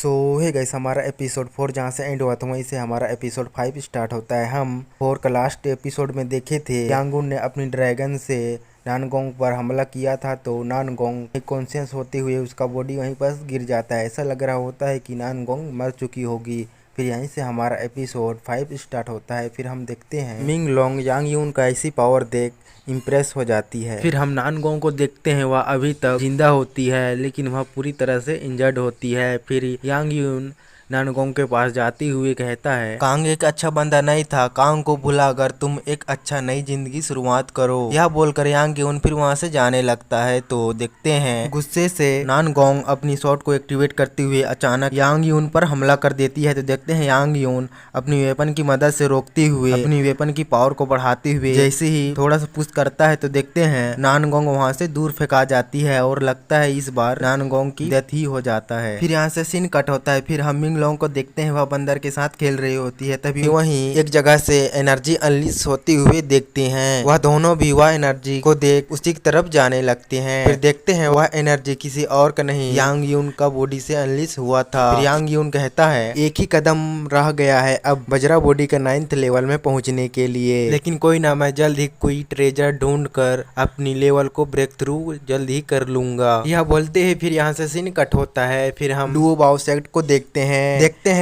सो है गाइस, हमारा एपिसोड 4 जहाँ से एंड हुआ था वहीं से हमारा एपिसोड 5 स्टार्ट होता है। हम 4 का लास्ट एपिसोड में देखे थे यांगुन ने अपनी ड्रैगन से नानगोंग पर हमला किया था, तो नानगोंग कॉन्शियस होते हुए उसका बॉडी वहीं पर गिर जाता है। ऐसा लग रहा होता है कि नानगोंग मर चुकी होगी। फिर यहीं से हमारा एपिसोड 5 स्टार्ट होता है। फिर हम देखते हैं मिंग लोंग यांग यून का ऐसी पावर देख इम्प्रेस हो जाती है। फिर हम नानगोंग को देखते हैं, वह अभी तक जिंदा होती है लेकिन वह पूरी तरह से इंजर्ड होती है। फिर यांग यून नानगोंग के पास जाती हुई कहता है, कांग एक अच्छा बंदा नहीं था, कांग को भुलाकर तुम एक अच्छा नई जिंदगी शुरुआत करो। यह बोलकर यांग यून फिर वहां से जाने लगता है। तो देखते हैं गुस्से से नानगोंग अपनी शॉट को एक्टिवेट करते हुए अचानक यांग यून पर हमला कर देती है। तो देखते हैं यांग यून अपनी वेपन की मदद से रोकते हुए अपनी वेपन की पावर को बढ़ाते हुए जैसे ही थोड़ा सा पुश करता है, तो देखते हैं नानगोंग वहां से दूर फेंका जाती है और लगता है इस बार नानगोंग की डेथ ही हो जाता है। फिर यहाँ से सीन कट होता है। फिर हम मिंग लोंग को देखते हैं, वह बंदर के साथ खेल रही होती है। तभी वहीं एक जगह से एनर्जी अनलिश होती हुए देखते हैं। वह दोनों भी वह एनर्जी को देख उसी की तरफ जाने लगते हैं। फिर देखते हैं वह एनर्जी किसी और का नहीं यांग यून का बॉडी से अनलिश हुआ था। फिर यांग यून कहता है, एक ही कदम रह गया है अब बजरा बॉडी का 9th लेवल में पहुंचने के लिए, लेकिन कोई ना, मैं जल्द ही कोई ट्रेजर ढूंढ कर अपनी लेवल को ब्रेक थ्रू जल्द ही कर लूंगा। यह बोलते ही फिर यहाँ से सीन कट होता है। फिर हम डुओ बाओ सेक्ट को देखते हैं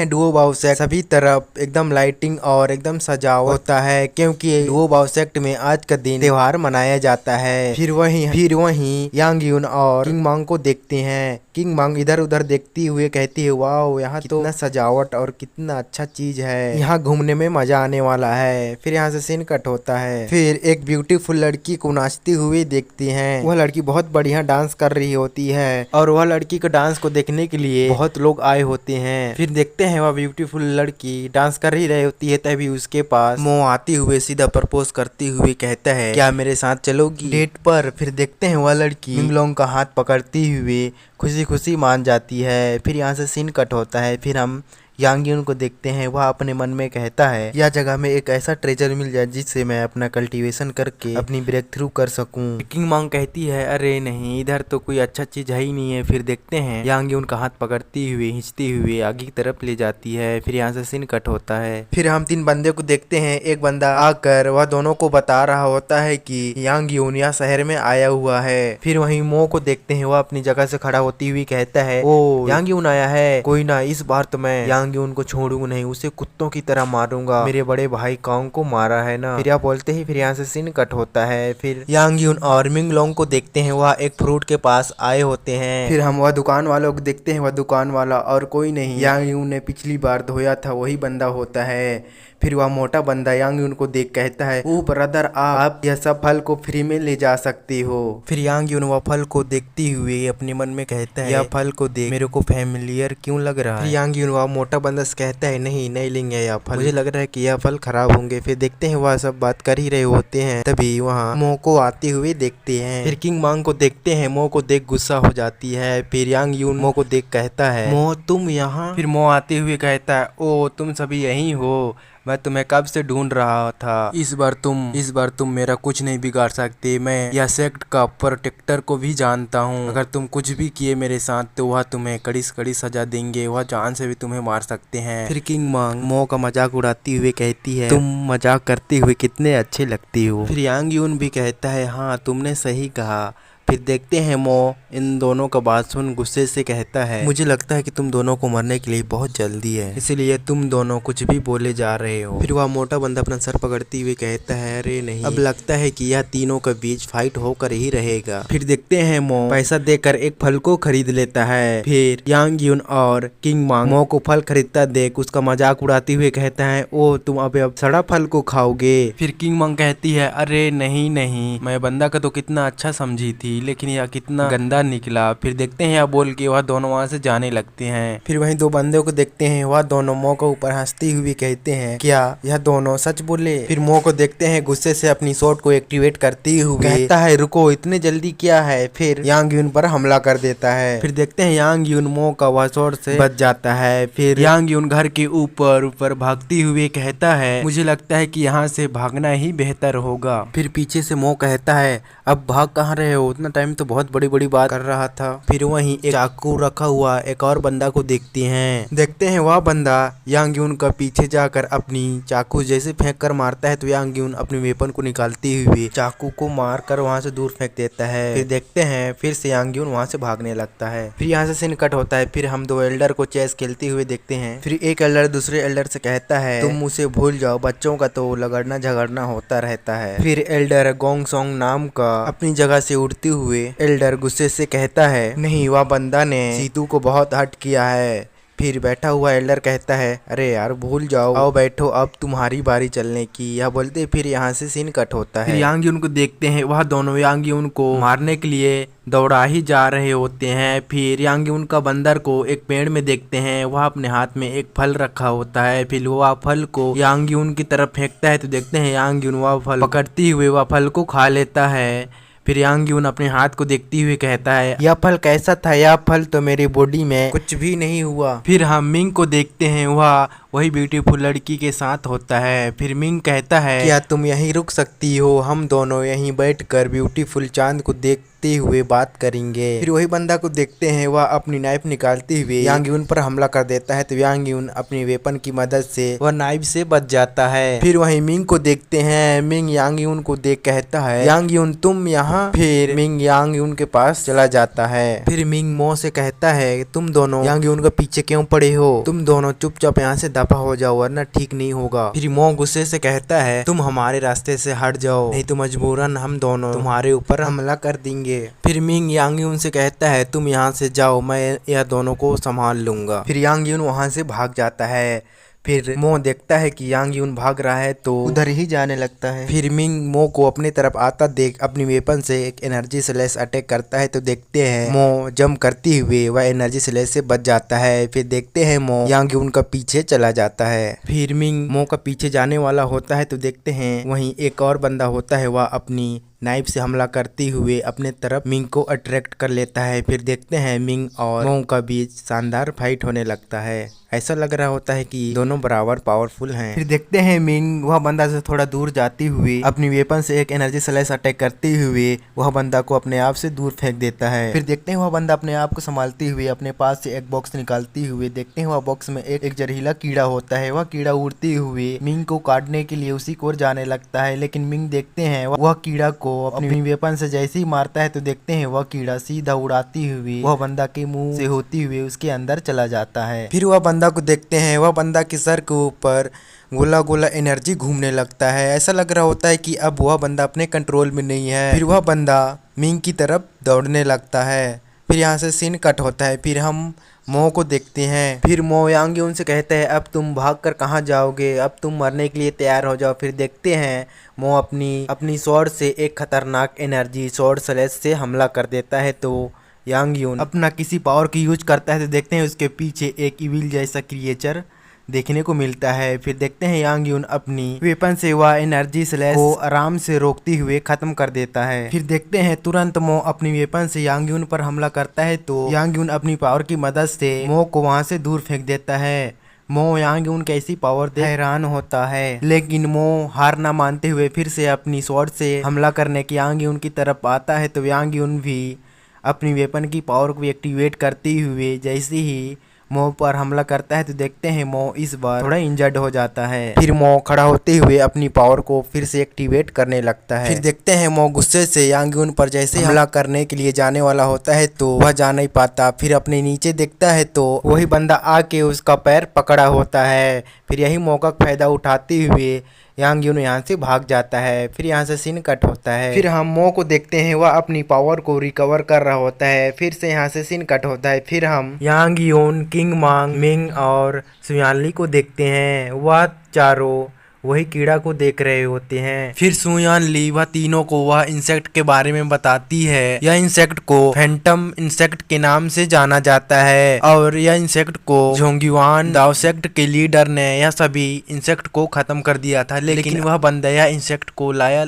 डुओ बाओ सेक्ट सभी तरफ एकदम लाइटिंग और एकदम सजावट होता है, क्योंकि डुओ बाओ सेक्ट में आज का दिन त्योहार मनाया जाता है। फिर वहीं यांग यून और किंग मांग को देखते हैं। किंग मांग इधर उधर देखती हुए कहती है, वाओ यहाँ तो कितना सजावट और कितना अच्छा चीज है, यहाँ घूमने में मजा आने वाला है। फिर यहाँ से सीन कट होता है। फिर एक ब्यूटीफुल लड़की को नाचती हुई देखती हैं। वह लड़की बहुत बढ़िया डांस कर रही होती है और वह लड़की के डांस को देखने के लिए बहुत लोग आए होते हैं। फिर देखते हैं वह ब्यूटीफुल लड़की डांस कर ही रही होती है, तभी उसके पास मो आती हुए सीधा प्रपोज करते हुए कहता है, क्या मेरे साथ चलोगी डेट पर। फिर देखते हैं वह लड़की मिंग लोंग का हाथ पकड़ती हुए खुशी खुशी मान जाती है। फिर यहाँ से सीन कट होता है। फिर हम यांग यून को देखते हैं, वह अपने मन में कहता है, यह जगह में एक ऐसा ट्रेजर मिल जाए जिससे मैं अपना कल्टीवेशन करके अपनी ब्रेक थ्रू कर सकूं। किंग मांग कहती है, अरे नहीं, इधर तो कोई अच्छा चीज है ही नहीं है। फिर देखते हैं यांग यून का हाथ पकड़ती हुए खींचती हुए आगे की तरफ ले जाती है। फिर यहाँ से सीन कट होता है। फिर हम 3 बंदे को देखते हैं। एक बंदा आकर वह दोनों को बता रहा होता है कि यांग यून यह शहर में आया हुआ है। फिर वहीं मो को देखते हैं, वह अपनी जगह से खड़ा होती हुई कहता है, ओ यांग यून आया है, कोई ना, इस बार तो मैं यांग यून को छोड़ूंगा नहीं, उसे कुत्तों की तरह मारूंगा, मेरे बड़े भाई कांग को मारा है ना। फिर यह बोलते ही फिर यहाँ से सीन कट होता है। फिर यांग यून और मिंग लोंग को देखते हैं, वह एक फ्रूट के पास आए होते हैं। फिर हम वह दुकान वालों को देखते हैं, वह दुकान वाला और कोई नहीं यांग यून ने पिछली बार धोया था वही बंदा होता है। फिर वह मोटा बंदा यांग यून को देख कहता है, ओ ब्रदर, आप यह सब फल को फ्री में ले जा सकते हो। फिर यांग यून वह फल को देखते हुए अपने मन में कहता है, यह फल को देख मेरे को फैमिलियर क्यों लग रहा है। फिर यांग यून वह मोटा बंदा से कहता है, नहीं लेंगे यह फल, मुझे लग रहा है कि यह फल खराब होंगे। फिर देखते हैं वह सब बात कर ही रहे होते हैं, तभी वहाँ मो को आते हुए देखते हैं। फिर किंग मांग को देखते हैं, मो को देख गुस्सा हो जाती है। फिर यांग यून मो को देख कहता है, मो तुम यहाँ। फिर मो आते हुए कहता है, ओ तुम सभी यहीं हो, मैं तुम्हें कब से ढूंढ रहा था। इस बार तुम मेरा कुछ नहीं बिगाड़ सकते, मैं यह सेक्ट का प्रोटेक्टर को भी जानता हूँ, अगर तुम कुछ भी किए मेरे साथ तो वह तुम्हें कड़ी से कड़ी सजा देंगे, वह जान से भी तुम्हें मार सकते हैं। फिर किंग मांग मो का मजाक उड़ाती हुए कहती है, तुम मजाक करते हुए कितने अच्छे लगती हो। फिर यांग यून भी कहता है, हाँ तुमने सही कहा। फिर देखते हैं मो इन दोनों का बात सुन गुस्से से कहता है, मुझे लगता है कि तुम दोनों को मरने के लिए बहुत जल्दी है, इसलिए तुम दोनों कुछ भी बोले जा रहे हो। फिर वह मोटा बंदा अपना सर पकड़ते हुए कहता है, अरे नहीं, अब लगता है कि यह तीनों के बीच फाइट होकर ही रहेगा। फिर देखते हैं मो पैसा देकर एक फल को खरीद लेता है। फिर यांग यून और किंग मांग मो को फल खरीदता देख उसका मजाक उड़ाते हुए कहता है, ओ तुम अब सड़ा फल को खाओगे। फिर किंग मांग कहती है, अरे नहीं, मैं बंदा का तो कितना अच्छा समझी थी, लेकिन यह कितना गंदा निकला। फिर देखते हैं यह बोल के वह दोनों वहां से जाने लगते हैं। फिर वहीं 2 बंदों को देखते हैं, वह दोनों मो के ऊपर हंसती हुई कहते हैं, क्या यह दोनों सच बोले। फिर मो को देखते हैं गुस्से से अपनी शॉट को एक्टिवेट करते हुए कहता है, रुको, इतने जल्दी क्या है। फिर यांग यून पर हमला कर देता है। फिर देखते हैं यांग यून मो का वह शॉट से बच जाता है। फिर यांग यून घर के ऊपर भागती हुए कहता है, मुझे लगता है कि यहाँ से भागना ही बेहतर होगा। फिर पीछे से मो कहता है, अब भाग कहाँ रहे हो, उतना इतना टाइम तो बहुत बड़ी बड़ी बात कर रहा था। फिर वहीं एक चाकू रखा हुआ एक और बंदा को देखते हैं वह बंदा यांग यून का पीछे जाकर अपनी चाकू जैसे फेंक कर मारता है तो यांग यून अपनी वेपन को निकालते हुए चाकू को मार कर वहाँ से दूर फेंक देता है। फिर देखते हैं फिर से यांग यून वहाँ से भागने लगता है। फिर यहाँ से सीन कट होता है। फिर हम दो एल्डर को चेस खेलते हुए देखते हैं। फिर एक एल्डर दूसरे एल्डर से कहता है तुम उसे भूल जाओ, बच्चों का तो लगड़ना झगड़ना होता रहता है। फिर एल्डर गोंग सोंग नाम का अपनी जगह से उड़ते हुए एल्डर गुस्से से कहता है नहीं, वह बंदा ने सीतू को बहुत हर्ट किया है। फिर बैठा हुआ एल्डर कहता है अरे यार भूल जाओ, आओ बैठो, अब तुम्हारी बारी चलने की। यह बोलते फिर यहाँ से सीन कट होता है। फिर यांग यून को देखते हैं, वह दोनों यांग यून को मारने के लिए दौड़ा ही जा रहे होते हैं। फिर यांग यून का बंदर को एक पेड़ में देखते हैं, वह अपने हाथ में एक फल रखा होता है। फिर वह फल को यांग यून की तरफ फेंकता है तो देखते हैं यांग यून वह फल पकड़ते हुए वह फल को खा लेता है। फिर यांग यून अपने हाथ को देखते हुए कहता है यह फल कैसा था, यह फल तो मेरी बॉडी में कुछ भी नहीं हुआ। फिर हम मिंग को देखते हैं, वह वही ब्यूटीफुल लड़की के साथ होता है। फिर मिंग कहता है क्या तुम यहीं रुक सकती हो, हम दोनों यहीं बैठकर ब्यूटीफुल चांद को देखते हुए बात करेंगे। फिर वही बंदा को देखते हैं, वह अपनी नाइफ निकालते हुए यांग यून पर हमला कर देता है तो यांग यून अपनी वेपन की मदद से वह नाइफ से बच जाता है। फिर वही मिंग को देखते हैं, मिंग यांग यून को देख कहता है यांग यून तुम यहाँ। फिर मिंग यांग यून के पास चला जाता है। फिर मिंग मो से कहता है तुम दोनों यांग यून के पीछे क्यों पड़े हो, तुम दोनों चुपचाप यहाँ से दफा हो जाओ वरना ठीक नहीं होगा। फिर मो गुस्से से कहता है तुम हमारे रास्ते से हट जाओ, नहीं तो मजबूरन हम दोनों तुम्हारे ऊपर हमला कर देंगे। फिर मिंग यांग यून से कहता है तुम यहाँ से जाओ, मैं यह दोनों को संभाल लूंगा। फिर यांग यून वहाँ से भाग जाता है। फिर मो देखता है कि यांग यून भाग रहा है तो उधर ही जाने लगता है। फिर मिंग मो को अपनी तरफ आता देख अपनी वेपन से एक एनर्जी स्लैश अटैक करता है तो देखते हैं मो जंप करते हुए वह एनर्जी स्लैश से बच जाता है। फिर देखते हैं मो यांग यून का पीछे चला जाता है। फिर मिंग मो का पीछे जाने वाला होता है तो देखते हैं वहीं एक और बंदा होता है, वह अपनी नाइफ से हमला करते हुए अपने तरफ मिंग को अट्रैक्ट कर लेता है। फिर देखते हैं मिंग और मो का बीच शानदार फाइट होने लगता है। ऐसा लग रहा होता है कि दोनों बराबर पावरफुल हैं। फिर देखते हैं मिंग वह बंदा से थोड़ा दूर जाते हुए अपनी वेपन से एक एनर्जी स्लैश अटैक करते हुए वह बंदा को अपने आप से दूर फेंक देता है। फिर देखते हैं वह बंदा अपने आप को संभालते हुए अपने पास से एक बॉक्स निकालते हुए देखते हैं वह बॉक्स में एक जहरीला कीड़ा होता है। वह कीड़ा उड़ते हुए मिंग को काटने के लिए उसी को जाने लगता है, लेकिन मिंग देखते हैं वह कीड़ा को अपनी वेपन से जैसे ही मारता है तो देखते हैं वह कीड़ा सीधा उड़ाती हुई वह बंदा के मुंह से होती हुए उसके अंदर चला जाता है। फिर वह बंदा को देखते हैं, वह बंदा के सर के ऊपर गोला गोला एनर्जी घूमने लगता है। ऐसा लग रहा होता है कि अब वह बंदा अपने कंट्रोल में नहीं है। फिर वह बंदा मिंग की तरफ दौड़ने लगता है। फिर यहाँ से सीन कट होता है। फिर हम मो को देखते हैं। फिर मो यांग यून से कहते हैं अब तुम भागकर कहाँ जाओगे, अब तुम मरने के लिए तैयार हो जाओ। फिर देखते हैं मो अपनी स्वॉर्ड से एक खतरनाक एनर्जी स्वॉर्ड स्लैश से हमला कर देता है तो यांग यून अपना किसी पावर की यूज करता है तो देखते हैं उसके पीछे एक इविल जैसा क्रिएचर देखने को मिलता है। फिर देखते हैं यांग यून अपनी वेपन से वह एनर्जी स्लैश को आराम से रोकते हुए खत्म कर देता है। फिर देखते हैं तुरंत मो अपनी वेपन से यांग यून पर हमला करता है तो यांग यून अपनी पावर की मदद से मो को वहां से दूर फेंक देता है। मो यांग यून कैसी पावर देख हैरान होता है, लेकिन मो हार ना मानते हुए फिर से अपनी स्वॉर्ड से हमला करने की यांग यून की तरफ आता है तो यांग यून भी अपनी वेपन की पावर को एक्टिवेट करते हुए जैसे ही मो पर हमला करता है तो देखते हैं मो इस बार थोड़ा इंजर्ड हो जाता है। फिर मो खड़ा होते हुए अपनी पावर को फिर से एक्टिवेट करने लगता है। फिर देखते हैं मो गुस्से से यांग यून पर जैसे हमला करने के लिए जाने वाला होता है तो वह जा नहीं पाता। फिर अपने नीचे देखता है तो वही बंदा आके उसका पैर पकड़ा होता है। फिर यही मौका का फायदा उठाते हुए यांग यून यहाँ से भाग जाता है। फिर यहाँ से सीन कट होता है। फिर हम मो को देखते हैं, वह अपनी पावर को रिकवर कर रहा होता है। फिर से यहाँ से सीन कट होता है। फिर हम यांग यून, किंग मांग, मिंग और सुयानली को देखते हैं, वह चारों वही कीड़ा को देख रहे होते हैं। फिर सुयान ली वह तीनों को वह इंसेक्ट के बारे में बताती है। यह इंसेक्ट को फैंटम इंसेक्ट के नाम से जाना जाता है और यह इंसेक्ट को जोंगयुआन दाओसेक्ट के लीडर ने यह सभी इंसेक्ट को खत्म कर दिया था, लेकिन वह बंदा यह इंसेक्ट को लाया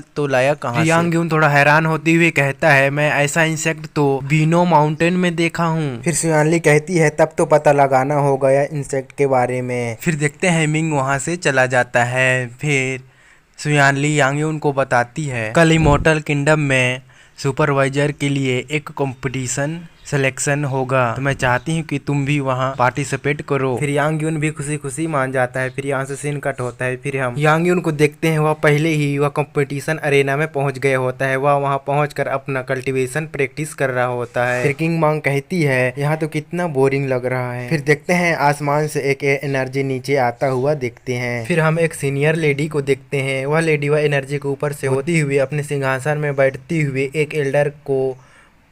कहाँ से? यांग यून थोड़ा हैरान होते हुए कहता है मैं ऐसा इंसेक्ट तो बीनो माउंटेन में देखा हूँ। फिर सुयान ली कहती है तब तो पता लगाना होगा यह इंसेक्ट के बारे में। फिर देखते हैं मिंग वहाँ से चला जाता है। फिर सुयान ली यांग यून को बताती है कल इमोर्टल किंगडम में सुपरवाइजर के लिए एक कंपटीशन सिलेक्शन होगा, तो मैं चाहती हूँ कि तुम भी वहाँ पार्टिसिपेट करो। फिर यांग यून भी खुशी खुशी मान जाता है। फिर यहाँ से सीन कट होता है। फिर हम यांग यून को देखते हैं, वह पहले ही वह कंपटीशन अरेना में पहुंच गया होता है। वह वहाँ पहुंचकर अपना कल्टीवेशन प्रैक्टिस कर रहा होता है। फिर किंग मांग कहती है, यहाँ तो कितना बोरिंग लग रहा है। फिर देखते हैं आसमान से एक एनर्जी नीचे आता हुआ देखते हैं। फिर हम एक सीनियर लेडी को देखते हैं। वह लेडी वह एनर्जी के ऊपर से होती हुई अपने सिंहासन में बैठती हुई एक एल्डर को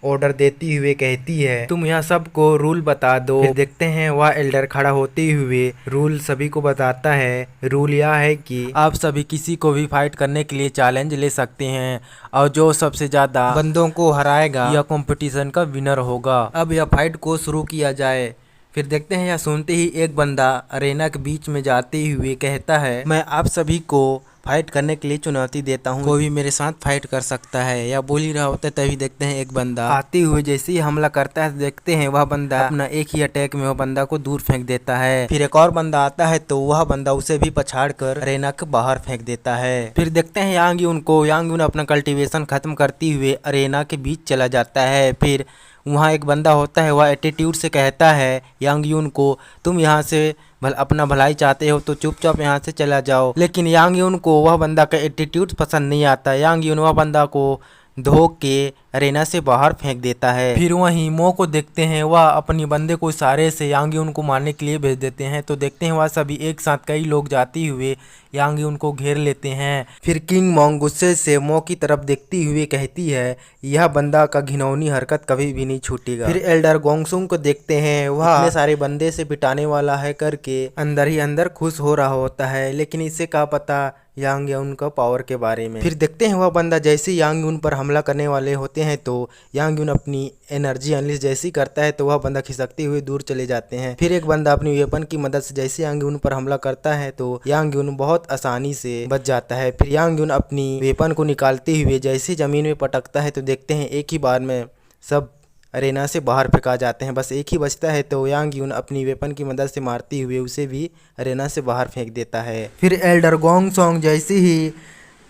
ऑर्डर देती हुए कहती है, तुम यहाँ सबको रूल बता दो। फिर देखते हैं वह एल्डर खड़ा होते हुए रूल सभी को बताता है। रूल यह है कि आप सभी किसी को भी फाइट करने के लिए चैलेंज ले सकते हैं और जो सबसे ज्यादा बंदों को हराएगा यह कंपटीशन का विनर होगा। अब यह फाइट को शुरू किया जाए। फिर देखते हैं यह सुनते ही एक बंदा अरेना के बीच में जाते हुए कहता है, मैं आप सभी को फाइट करने के लिए चुनौती देता हूँ, कोई भी मेरे साथ फाइट कर सकता है। या बोल ही रहा होता है तभी देखते हैं एक बंदा आते हुए जैसे ही हमला करता है, देखते हैं वह बंदा अपना एक ही अटैक में वह बंदा को दूर फेंक देता है। फिर एक और बंदा आता है तो वह बंदा उसे भी पछाड़ कर अरेना के बाहर फेंक देता है। फिर देखते हैं यांग यून अपना कल्टीवेशन खत्म करते हुए अरेना के बीच चला जाता है। फिर वहाँ एक बंदा होता है, वह एटीट्यूड से कहता है यांग यून को, तुम यहाँ से अपना भलाई चाहते हो तो चुपचाप यहाँ से चला जाओ। लेकिन यांग यून को वह बंदा का एटीट्यूड पसंद नहीं आता। यांग यून वह बंदा को धो के अरेना से बाहर फेंक देता है। फिर वहीं मो को देखते हैं, वह अपनी बंदे को इशारे से यांग यून को मारने के लिए भेज देते हैं। तो देखते हैं वह सभी एक साथ कई लोग जाते हुए यांग यून को घेर लेते हैं। फिर किंग मोंग गुस्से से मो की तरफ देखती हुए कहती है, यह बंदा का घिनौनी हरकत कभी भी नहीं छूटेगा। फिर एल्डर गोंगसुंग को देखते हैं, वह इतने सारे बंदे से पिटाने वाला है करके अंदर ही अंदर खुश हो रहा होता है, लेकिन इसे क्या पता यांग यून का पावर के बारे में। फिर देखते हैं वह बंदा जैसे यांग यून पर हमला करने वाले होते हैं तो यांग यून अपनी एनर्जी अनलिस्ट जैसी करता है तो वह बंदा खिसकते हुए दूर चले जाते हैं। फिर एक बंदा अपनी वेपन की मदद से जैसे यांग यून पर हमला करता है तो यांग यून बहुत आसानी से बच जाता है। फिर यांग यून अपनी वेपन को निकालते हुए जैसे जमीन में पटकता है तो देखते हैं एक ही बार में सब अरेना से बाहर फेंका जाते हैं। बस एक ही बचता है तो यांग यून अपनी वेपन की मदद से मारते हुए उसे भी अरेना से बाहर फेंक देता है। फिर एल्डर गोंगसोंग जैसे ही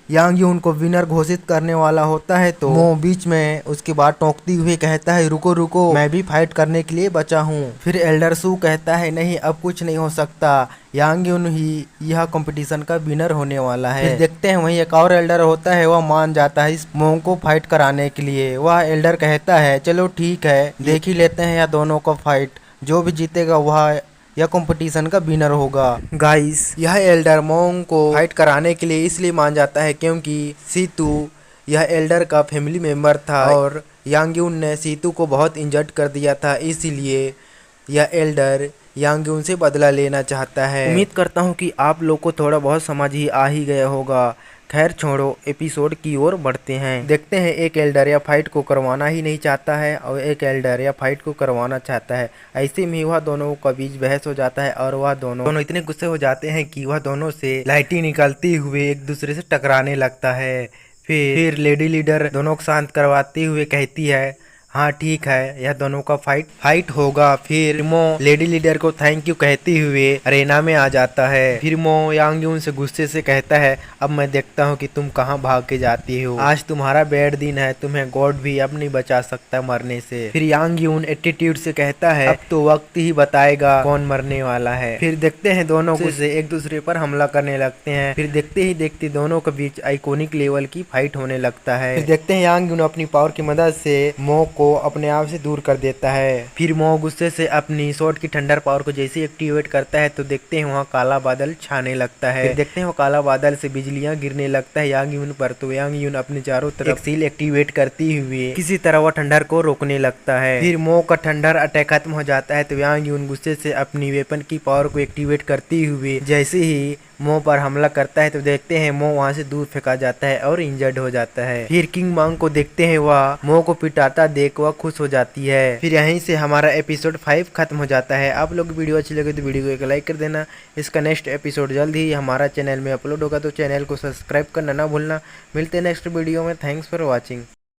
यांग यून को विनर घोषित करने वाला होता है तो मो बीच में उसके बाद टोकती हुए कहता है, रुको रुको, मैं भी फाइट करने के लिए बचा हूँ। फिर एल्डर सू कहता है, नहीं अब कुछ नहीं हो सकता, यांग यून ही यह कंपटीशन का विनर होने वाला है। फिर देखते हैं वहीं एक और एल्डर होता है, वह मान जाता है इस मो को फाइट कराने के लिए। वह एल्डर कहता है, चलो ठीक है, देख ही लेते हैं यह दोनों का फाइट, जो भी जीतेगा वह यह कंपटीशन का विनर होगा। गाइस, यह एल्डर मोंग को फाइट कराने के लिए इसलिए मान जाता है क्योंकि सीतू यह एल्डर का फैमिली मेंबर था और यांग यून ने सीतू को बहुत इंजर्ड कर दिया था, इसीलिए यह एल्डर यांग यून से बदला लेना चाहता है। उम्मीद करता हूँ कि आप लोग को थोड़ा बहुत समझ ही आ ही गया होगा। खैर छोड़ो, एपिसोड की ओर बढ़ते हैं। देखते हैं एक एल्डर या फाइट को करवाना ही नहीं चाहता है और एक एल्डर या फाइट को करवाना चाहता है। ऐसे में वह दोनों का बीच बहस हो जाता है और वह दोनों इतने गुस्से हो जाते हैं कि वह दोनों से लाइटें निकलते हुए एक दूसरे से टकराने लगता है। फिर लेडी लीडर दोनों को शांत करवाते हुए कहती है, हाँ ठीक है, यह दोनों का फाइट होगा। फिर मो लेडी लीडर को थैंक यू कहते हुए अरेना में आ जाता है। फिर मो यांग यून से गुस्से से कहता है, अब मैं देखता हूँ कि तुम कहाँ भाग के जाती हो, आज तुम्हारा बैड दिन है, तुम्हें गॉड भी अब नहीं बचा सकता मरने से। फिर यांग यून एटीट्यूड से कहता है, अब तो वक्त ही बताएगा कौन मरने वाला है। फिर देखते हैं दोनों से एक दूसरे पर हमला करने लगते हैं। फिर देखते ही देखते दोनों के बीच आइकोनिक लेवल की फाइट होने लगता है। फिर देखते हैं यांग यून अपनी पावर की मदद से मो को अपने आप से दूर कर देता है। फिर मो गुस्से से अपनी शॉट की थंडर पावर को जैसे एक्टिवेट करता है तो देखते हैं वहाँ काला बादल छाने लगता है। फिर देखते हैं वो काला बादल से बिजलियां गिरने लगता है यांग यून पर। तो यांग यून अपने चारों तरफ सील एक्टिवेट करती हुए किसी तरह वह थंडर को रोकने लगता है। फिर मो का थंडर अटैक खत्म हो जाता है तो यांग यून गुस्से से अपनी वेपन की पावर को एक्टिवेट करते हुए जैसे ही मो पर हमला करता है तो देखते हैं मो वहां से दूर फेंका जाता है और इंजर्ड हो जाता है। फिर किंग मांग को देखते हैं, वह मो को पिटाता देख वह खुश हो जाती है। फिर यहीं से हमारा एपिसोड 5 खत्म हो जाता है। आप लोग वीडियो अच्छी लगे तो वीडियो को एक लाइक कर देना। इसका नेक्स्ट एपिसोड जल्द ही हमारा चैनल में अपलोड होगा तो चैनल को सब्सक्राइब करना ना भूलना। मिलते हैं नेक्स्ट वीडियो में। Thanks for watching.